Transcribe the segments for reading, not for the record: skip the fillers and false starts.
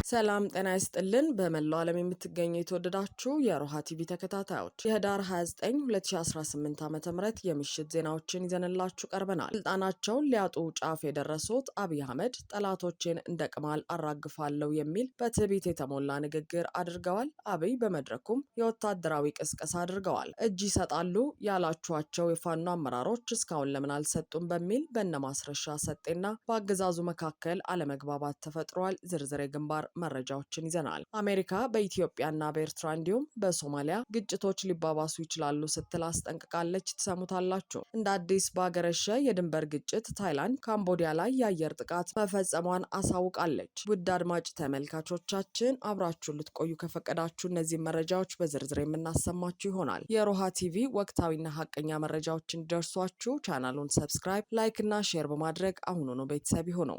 ሰላም ጤና ይስጥልን። በመላው ዓለም የምትገኙ የተወደዳችሁ የሮሃ ቲቪ ተከታታዮች የህዳር 29 2018 ዓ.ም የምሽት ዜናዎችን ይዘንላችሁ ቀርበናል። ስልጣናቸውን ሊያጡ ጫፍ የደረሱት አብይ አህመድ ጠላቶቼን እንደ ቅማል አራግፋለሁ የሚል በትዕቢት የተሞላ ንግግር አድርገዋል። አብይ በመድረኩም የወታደራዊ ቅስቀሳ አድርገዋል። እጅ ይሰጣሉ ያላችኋቸው የፋኖ አመራሮች እስካሁን ለምን አልሰጡም በሚል በነማስረሻ ሰጤና በአገዛዙ መካከል አለመግባባት ተፈጥሯል። ዝርዝር የግንባር መረጃዎችን ይዘናል። አሜሪካ በኢትዮጵያና በኤርትራ እንዲሁም በሶማሊያ ግጭቶች ሊባባሱ ይችላሉ ስትል አስጠንቅቃለች። ትሰሙታላችሁ። እንደ አዲስ በአገረሸ የድንበር ግጭት ታይላንድ ካምቦዲያ ላይ የአየር ጥቃት መፈጸሟን አሳውቃለች። ውድ አድማጭ ተመልካቾቻችን አብራችሁን ልትቆዩ ከፈቀዳችሁ እነዚህ መረጃዎች በዝርዝር የምናሰማችሁ ይሆናል። የሮሃ ቲቪ ወቅታዊና ሀቀኛ መረጃዎች እንዲደርሷችሁ ቻናሉን ሰብስክራይብ፣ ላይክ እና ሼር በማድረግ አሁኑኑ ቤተሰብ ይሁኑ።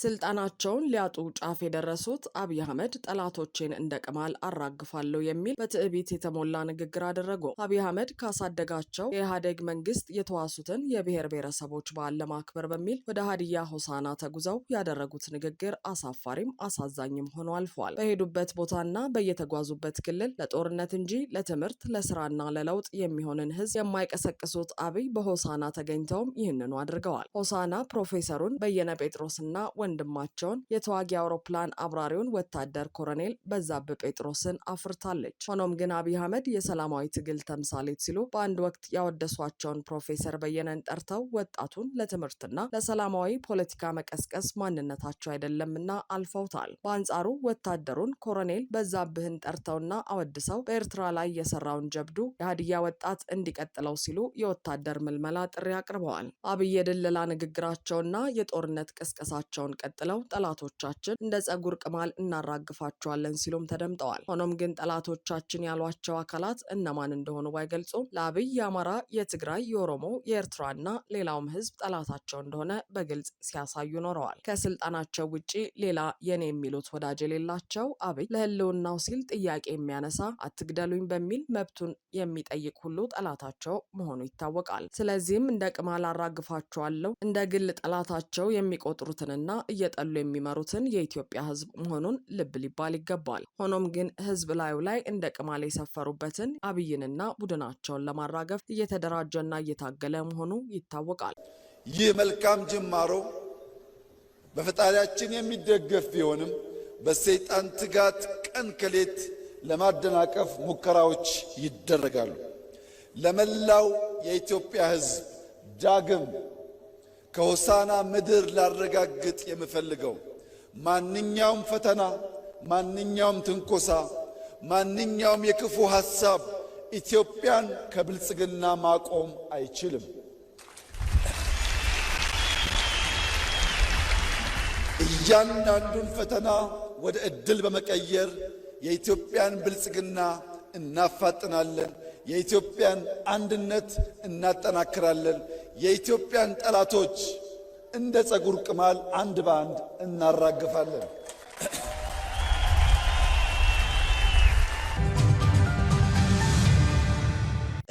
ስልጣናቸውን ሊያጡ ጫፍ የደረሱት አብይ አህመድ ጠላቶቼን እንደ ቅማል አራግፋለሁ የሚል በትዕቢት የተሞላ ንግግር አደረጉ። አብይ አህመድ ካሳደጋቸው የኢህአዴግ መንግስት የተዋሱትን የብሔር ብሔረሰቦች በዓል ለማክበር በሚል ወደ ሀዲያ ሆሳና ተጉዘው ያደረጉት ንግግር አሳፋሪም አሳዛኝም ሆኖ አልፏል። በሄዱበት ቦታና በየተጓዙበት ክልል ለጦርነት እንጂ ለትምህርት ለስራና ለለውጥ የሚሆንን ህዝብ የማይቀሰቅሱት አብይ በሆሳና ተገኝተውም ይህንኑ አድርገዋል። ሆሳና ፕሮፌሰሩን በየነ ጴጥሮስና ወንድማቸውን የተዋጊ አውሮፕላን አብራሪውን ወታደር ኮሎኔል በዛብህ ጴጥሮስን አፍርታለች። ሆኖም ግን አብይ አህመድ የሰላማዊ ትግል ተምሳሌት ሲሉ በአንድ ወቅት ያወደሷቸውን ፕሮፌሰር በየነን ጠርተው ወጣቱን ለትምህርትና ለሰላማዊ ፖለቲካ መቀስቀስ ማንነታቸው አይደለምና አልፈውታል። በአንጻሩ ወታደሩን ኮሎኔል በዛብህን ጠርተውና አወድሰው በኤርትራ ላይ የሰራውን ጀብዱ የሀዲያ ወጣት እንዲቀጥለው ሲሉ የወታደር ምልመላ ጥሪ አቅርበዋል። አብይ የድለላ ንግግራቸውና የጦርነት ቅስቀሳቸውን ቀጥለው ጠላቶቻችን እንደ ጸጉር ቅማል እናራግፋቸዋለን ሲሉም ተደምጠዋል። ሆኖም ግን ጠላቶቻችን ያሏቸው አካላት እነማን እንደሆኑ ባይገልጹም ለአብይ የአማራ፣ የትግራይ፣ የኦሮሞ፣ የኤርትራና ሌላውም ህዝብ ጠላታቸው እንደሆነ በግልጽ ሲያሳዩ ኖረዋል። ከስልጣናቸው ውጪ ሌላ የኔ የሚሉት ወዳጅ የሌላቸው አብይ ለህልውናው ሲል ጥያቄ የሚያነሳ አትግደሉኝ በሚል መብቱን የሚጠይቅ ሁሉ ጠላታቸው መሆኑ ይታወቃል። ስለዚህም እንደ ቅማል አራግፋቸዋለሁ እንደ ግል ጠላታቸው የሚቆጥሩትንና እየጠሉ የሚመሩትን የኢትዮጵያ ህዝብ መሆኑን ልብ ሊባል ይገባል። ሆኖም ግን ህዝብ ላዩ ላይ እንደ ቅማል የሰፈሩበትን አብይንና ቡድናቸውን ለማራገፍ እየተደራጀና እየታገለ መሆኑ ይታወቃል። ይህ መልካም ጅማሮ በፈጣሪያችን የሚደገፍ ቢሆንም በሰይጣን ትጋት ቀን ከሌት ለማደናቀፍ ሙከራዎች ይደረጋሉ። ለመላው የኢትዮጵያ ህዝብ ዳግም ከሆሳና ምድር ላረጋግጥ የምፈልገው ማንኛውም ፈተና፣ ማንኛውም ትንኮሳ፣ ማንኛውም የክፉ ሐሳብ ኢትዮጵያን ከብልጽግና ማቆም አይችልም። እያንዳንዱን ፈተና ወደ ዕድል በመቀየር የኢትዮጵያን ብልጽግና እናፋጥናለን። የኢትዮጵያን አንድነት እናጠናክራለን። የኢትዮጵያን ጠላቶች እንደ ጸጉር ቅማል አንድ በአንድ እናራግፋለን።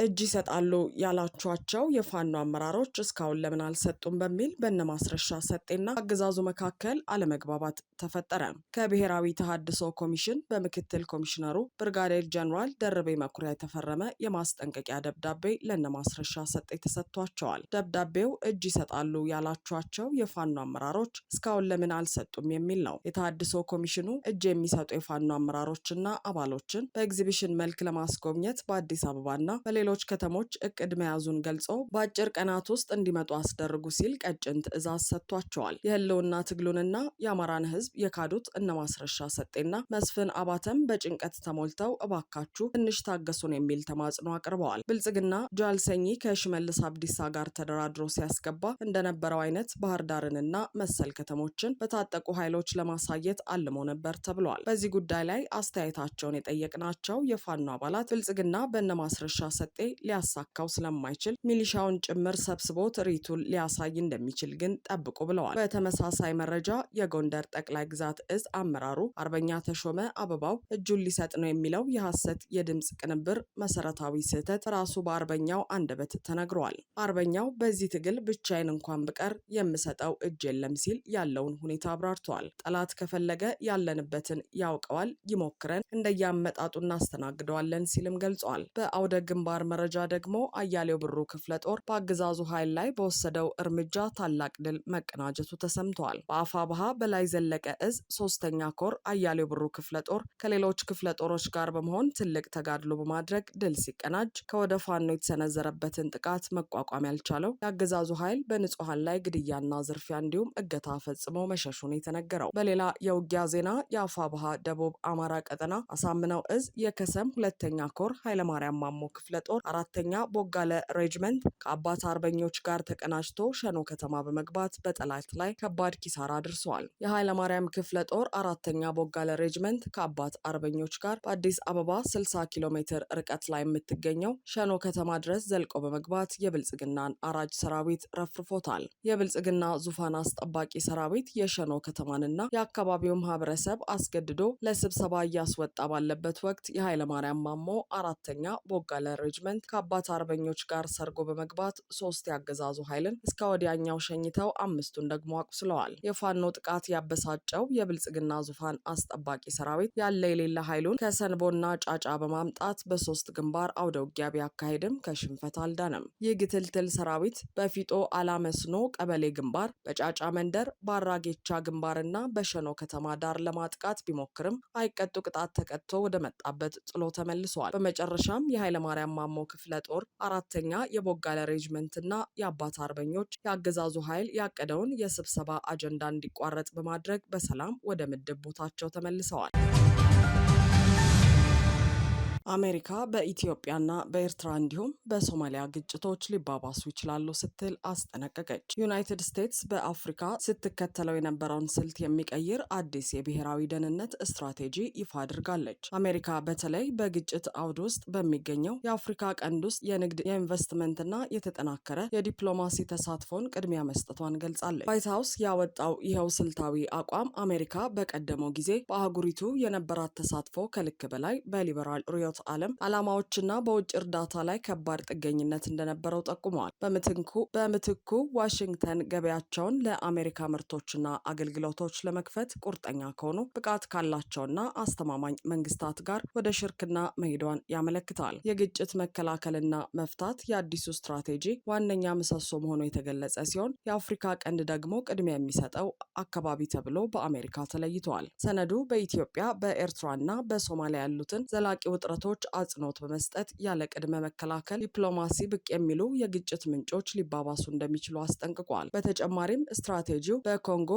እጅ ይሰጣሉ ያላችኋቸው የፋኖ አመራሮች እስካሁን ለምን አልሰጡም በሚል በነማስረሻ ሰጤና አገዛዙ መካከል አለመግባባት ተፈጠረ። ከብሔራዊ ተሃድሶ ኮሚሽን በምክትል ኮሚሽነሩ ብርጋዴር ጀነራል ደርቤ መኩሪያ የተፈረመ የማስጠንቀቂያ ደብዳቤ ለነማስረሻ ሰጤ ተሰጥቷቸዋል። ደብዳቤው እጅ ይሰጣሉ ያላችኋቸው የፋኖ አመራሮች እስካሁን ለምን አልሰጡም የሚል ነው። የተሃድሶ ኮሚሽኑ እጅ የሚሰጡ የፋኖ አመራሮችና አባሎችን በኤግዚቢሽን መልክ ለማስጎብኘት በአዲስ አበባና በሌሎች ከተሞች እቅድ መያዙን ገልጾ በአጭር ቀናት ውስጥ እንዲመጡ አስደርጉ ሲል ቀጭን ትዕዛዝ ሰጥቷቸዋል። የህልውና ትግሉንና የአማራን ህዝብ የካዱት እነማስረሻ ሰጤና መስፍን አባተም በጭንቀት ተሞልተው እባካችሁ ትንሽ ታገሱን የሚል ተማጽኖ አቅርበዋል። ብልጽግና ጃልሰኝ ከሽመልስ አብዲሳ ጋር ተደራድሮ ሲያስገባ እንደነበረው አይነት ባህር ዳርንና መሰል ከተሞችን በታጠቁ ኃይሎች ለማሳየት አልሞ ነበር ተብሏል። በዚህ ጉዳይ ላይ አስተያየታቸውን የጠየቅናቸው የፋኖ አባላት ብልጽግና በእነማስረሻ ሰጤ ሊያሳካው ስለማይችል ሚሊሻውን ጭምር ሰብስቦ ትርኢቱን ሊያሳይ እንደሚችል ግን ጠብቁ ብለዋል። በተመሳሳይ መረጃ የጎንደር ጠቅላይ ግዛት እዝ አመራሩ አርበኛ ተሾመ አበባው እጁን ሊሰጥ ነው የሚለው የሐሰት የድምፅ ቅንብር መሰረታዊ ስህተት ራሱ በአርበኛው አንደበት ተነግሯል። አርበኛው በዚህ ትግል ብቻዬን እንኳን ብቀር የምሰጠው እጅ የለም ሲል ያለውን ሁኔታ አብራርተዋል። ጠላት ከፈለገ ያለንበትን ያውቀዋል፣ ይሞክረን፣ እንደያመጣጡ እናስተናግደዋለን ሲልም ገልጿል። በአውደ ግንባር መረጃ ደግሞ አያሌው ብሩ ክፍለ ጦር በአገዛዙ ኃይል ላይ በወሰደው እርምጃ ታላቅ ድል መቀናጀቱ ተሰምተዋል። በአፋብኃ በላይ ዘለቀ እዝ 3ኛ ኮር አያሌው ብሩ ክፍለ ጦር ከሌሎች ክፍለ ጦሮች ጋር በመሆን ትልቅ ተጋድሎ በማድረግ ድል ሲቀናጅ ከወደ ፋኖ የተሰነዘረበትን ጥቃት መቋቋም ያልቻለው የአገዛዙ ኃይል በንጹሐን ላይ ግድያና ዝርፊያ እንዲሁም እገታ ፈጽሞ መሸሹን የተነገረው። በሌላ የውጊያ ዜና የአፋብኃ ደቡብ አማራ ቀጠና አሳምነው እዝ የከሰም 2ኛ ኮር ኃይለማርያም ማሞ ክፍለ ጦር 4ኛ ቦጋለ ሬጅመንት ከአባት አርበኞች ጋር ተቀናጅቶ ሸኖ ከተማ በመግባት በጠላት ላይ ከባድ ኪሳራ አድርሰዋል። የኃይለማርያም ክፍለ ጦር 4ኛ ቦጋለ ሬጅመንት ከአባት አርበኞች ጋር በአዲስ አበባ 60 ኪሎ ሜትር ርቀት ላይ የምትገኘው ሸኖ ከተማ ድረስ ዘልቆ በመግባት የብልጽግናን አራጅ ሰራዊት ረፍርፎታል። የብልጽግና ዙፋን አስጠባቂ ሰራዊት የሸኖ ከተማንና የአካባቢው ማህበረሰብ አስገድዶ ለስብሰባ እያስወጣ ባለበት ወቅት የኃይለማርያም ማሞ 4ኛ ቦጋለ ሬጅመንት ከአባት አርበኞች ጋር ሰርጎ በመግባት 3 ያገዛዙ ኃይልን እስከ ወዲያኛው ሸኝተው 5ቱን ደግሞ አቁስለዋል። የፋኖ ጥቃት ያበሳጨው የብልጽግና ዙፋን አስጠባቂ ሰራዊት ያለ የሌለ ኃይሉን ከሰንቦና ጫጫ በማምጣት በ3 ግንባር አውደ ውጊያ ቢያካሄድም ከሽንፈት አልዳነም። ይህ ግትልትል ሰራዊት በፊጦ አላመስኖ ቀበሌ ግንባር፣ በጫጫ መንደር፣ በአራጌቻ ግንባርና በሸኖ ከተማ ዳር ለማጥቃት ቢሞክርም አይቀጡ ቅጣት ተቀጥቶ ወደ መጣበት ጥሎ ተመልሷል። በመጨረሻም የኃይለማርያም ማሞ ክፍለ ጦር 4ኛ የቦጋለ ሬጅመንትና የአባት አርበኞች የአገዛዙ ኃይል ያቀደውን የስብሰባ አጀንዳ እንዲቋረጥ በማድረግ በሰላም ወደ ምድብ ቦታቸው ተመልሰዋል። አሜሪካ በኢትዮጵያና በኤርትራ እንዲሁም በሶማሊያ ግጭቶች ሊባባሱ ይችላሉ ስትል አስጠነቀቀች። ዩናይትድ ስቴትስ በአፍሪካ ስትከተለው የነበረውን ስልት የሚቀይር አዲስ የብሔራዊ ደህንነት ስትራቴጂ ይፋ አድርጋለች። አሜሪካ በተለይ በግጭት አውድ ውስጥ በሚገኘው የአፍሪካ ቀንድ ውስጥ የንግድ፣ የኢንቨስትመንትና የተጠናከረ የዲፕሎማሲ ተሳትፎን ቅድሚያ መስጠቷን ገልጻለች። ዋይት ሀውስ ያወጣው ይኸው ስልታዊ አቋም አሜሪካ በቀደመው ጊዜ በአህጉሪቱ የነበራት ተሳትፎ ከልክ በላይ በሊበራል ርዕዮተ ዓለም ዓላማዎችና በውጭ እርዳታ ላይ ከባድ ጥገኝነት እንደነበረው ጠቁመዋል። በምትኩ ዋሽንግተን ገበያቸውን ለአሜሪካ ምርቶችና አገልግሎቶች ለመክፈት ቁርጠኛ ከሆኑ ብቃት ካላቸውና አስተማማኝ መንግስታት ጋር ወደ ሽርክና መሄዷን ያመለክታል። የግጭት መከላከልና መፍታት የአዲሱ ስትራቴጂ ዋነኛ ምሰሶ መሆኑ የተገለጸ ሲሆን የአፍሪካ ቀንድ ደግሞ ቅድሚያ የሚሰጠው አካባቢ ተብሎ በአሜሪካ ተለይተዋል። ሰነዱ በኢትዮጵያ በኤርትራና በሶማሊያ ያሉትን ዘላቂ ውጥረቶች አጽንኦት በመስጠት ያለ ቅድመ መከላከል ዲፕሎማሲ ብቅ የሚሉ የግጭት ምንጮች ሊባባሱ እንደሚችሉ አስጠንቅቋል። በተጨማሪም ስትራቴጂው በኮንጎ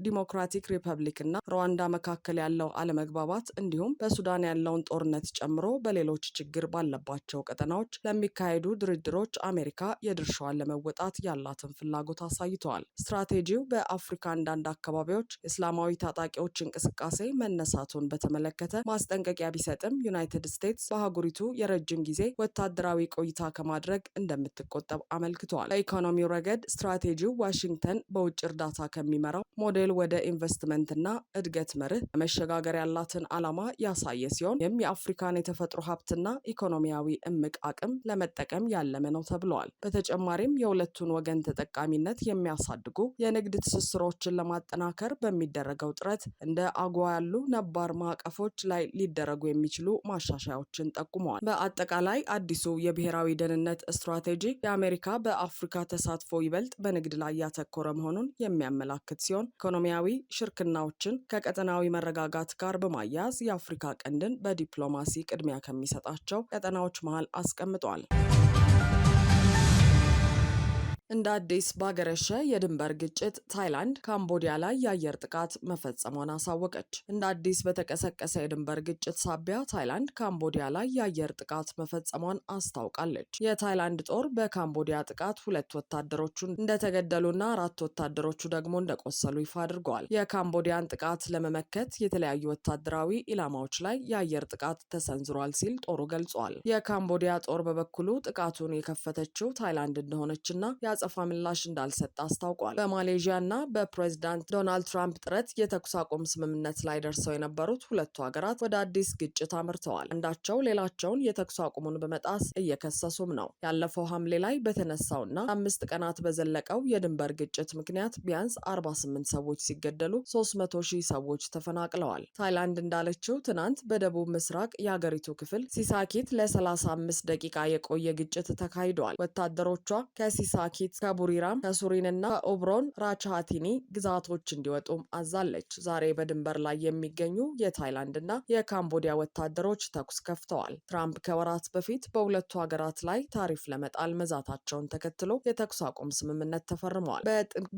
ዲሞክራቲክ ሪፐብሊክ እና ሩዋንዳ መካከል ያለው አለመግባባት እንዲሁም በሱዳን ያለውን ጦርነት ጨምሮ በሌሎች ችግር ባለባቸው ቀጠናዎች ለሚካሄዱ ድርድሮች አሜሪካ የድርሻዋን ለመወጣት ያላትን ፍላጎት አሳይተዋል። ስትራቴጂው በአፍሪካ አንዳንድ አካባቢዎች እስላማዊ ታጣቂዎች እንቅስቃሴ መነሳቱን በተመለከተ ማስጠንቀቂያ ቢሰጥም ዩናይትድ ስቴትስ በአህጉሪቱ የረጅም ጊዜ ወታደራዊ ቆይታ ከማድረግ እንደምትቆጠብ አመልክተዋል። በኢኮኖሚው ረገድ ስትራቴጂው ዋሽንግተን በውጭ እርዳታ ከሚመራው ሞዴል ወደ ኢንቨስትመንትና እድገት መርህ ለመሸጋገር ያላትን ዓላማ ያሳየ ሲሆን ይህም የአፍሪካን የተፈጥሮ ሀብትና ኢኮኖሚያዊ እምቅ አቅም ለመጠቀም ያለመ ነው ተብለዋል። በተጨማሪም የሁለቱን ወገን ተጠቃሚነት የሚያሳድጉ የንግድ ትስስሮችን ለማጠናከር በሚደረገው ጥረት እንደ አጓ ያሉ ነባር ማዕቀፎች ላይ ሊደረጉ የሚችሉ ማሻሻያዎችን ጠቁመዋል። በአጠቃላይ አዲሱ የብሔራዊ ደህንነት ስትራቴጂ የአሜሪካ በአፍሪካ ተሳትፎ ይበልጥ በንግድ ላይ ያተኮረ መሆኑን የሚያመላክት ሲሆን ኢኮኖሚያዊ ሽርክናዎችን ከቀጠናዊ መረጋጋት ጋር በማያያዝ የአፍሪካ ቀንድን በዲፕሎማሲ ቅድሚያ ከሚሰጣቸው ቀጠናዎች መሃል አስቀምጧል። እንደ አዲስ ባገረሸ የድንበር ግጭት ታይላንድ ካምቦዲያ ላይ የአየር ጥቃት መፈጸሟን አሳወቀች። እንደ አዲስ በተቀሰቀሰ የድንበር ግጭት ሳቢያ ታይላንድ ካምቦዲያ ላይ የአየር ጥቃት መፈጸሟን አስታውቃለች። የታይላንድ ጦር በካምቦዲያ ጥቃት 2 ወታደሮቹን እንደተገደሉና 4 ወታደሮቹ ደግሞ እንደቆሰሉ ይፋ አድርገዋል። የካምቦዲያን ጥቃት ለመመከት የተለያዩ ወታደራዊ ኢላማዎች ላይ የአየር ጥቃት ተሰንዝሯል ሲል ጦሩ ገልጿል። የካምቦዲያ ጦር በበኩሉ ጥቃቱን የከፈተችው ታይላንድ እንደሆነችና የአጸፋ ምላሽ እንዳልሰጠ አስታውቋል። በማሌዥያና በፕሬዝዳንት ዶናልድ ትራምፕ ጥረት የተኩስ አቁም ስምምነት ላይ ደርሰው የነበሩት ሁለቱ ሀገራት ወደ አዲስ ግጭት አምርተዋል። አንዳቸው ሌላቸውን የተኩስ አቁሙን በመጣስ እየከሰሱም ነው። ያለፈው ሐምሌ ላይ በተነሳውና 5 ቀናት በዘለቀው የድንበር ግጭት ምክንያት ቢያንስ 48 ሰዎች ሲገደሉ 300,000 ሰዎች ተፈናቅለዋል። ታይላንድ እንዳለችው ትናንት በደቡብ ምስራቅ የሀገሪቱ ክፍል ሲሳኪት ለ35 ደቂቃ የቆየ ግጭት ተካሂዷል። ወታደሮቿ ከሲሳኪት ከቡሪራም ከሱሪንና ከኦብሮን ራቻሃቲኒ ግዛቶች እንዲወጡም አዛለች። ዛሬ በድንበር ላይ የሚገኙ የታይላንድና የካምቦዲያ ወታደሮች ተኩስ ከፍተዋል። ትራምፕ ከወራት በፊት በሁለቱ ሀገራት ላይ ታሪፍ ለመጣል መዛታቸውን ተከትሎ የተኩስ አቁም ስምምነት ተፈርመዋል።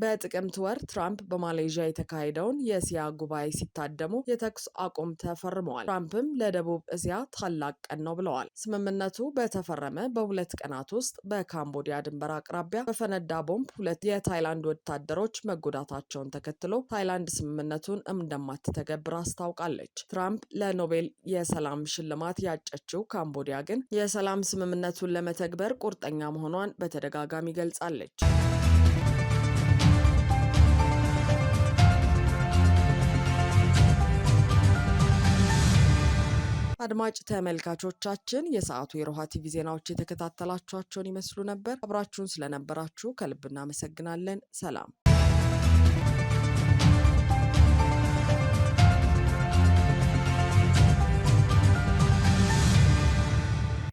በጥቅምት ወር ትራምፕ በማሌዥያ የተካሄደውን የእስያ ጉባኤ ሲታደሙ የተኩስ አቁም ተፈርመዋል። ትራምፕም ለደቡብ እስያ ታላቅ ቀን ነው ብለዋል። ስምምነቱ በተፈረመ በ2 ቀናት ውስጥ በካምቦዲያ ድንበር አቅራቢያ በፈነዳ ቦምብ 2 የታይላንድ ወታደሮች መጎዳታቸውን ተከትሎ ታይላንድ ስምምነቱን እንደማትተገብር አስታውቃለች። ትራምፕ ለኖቤል የሰላም ሽልማት ያጨችው ካምቦዲያ ግን የሰላም ስምምነቱን ለመተግበር ቁርጠኛ መሆኗን በተደጋጋሚ ገልጻለች። አድማጭ ተመልካቾቻችን የሰዓቱ የሮሃ ቲቪ ዜናዎች የተከታተላችኋቸውን ይመስሉ ነበር። አብራችሁን ስለነበራችሁ ከልብ እናመሰግናለን። ሰላም።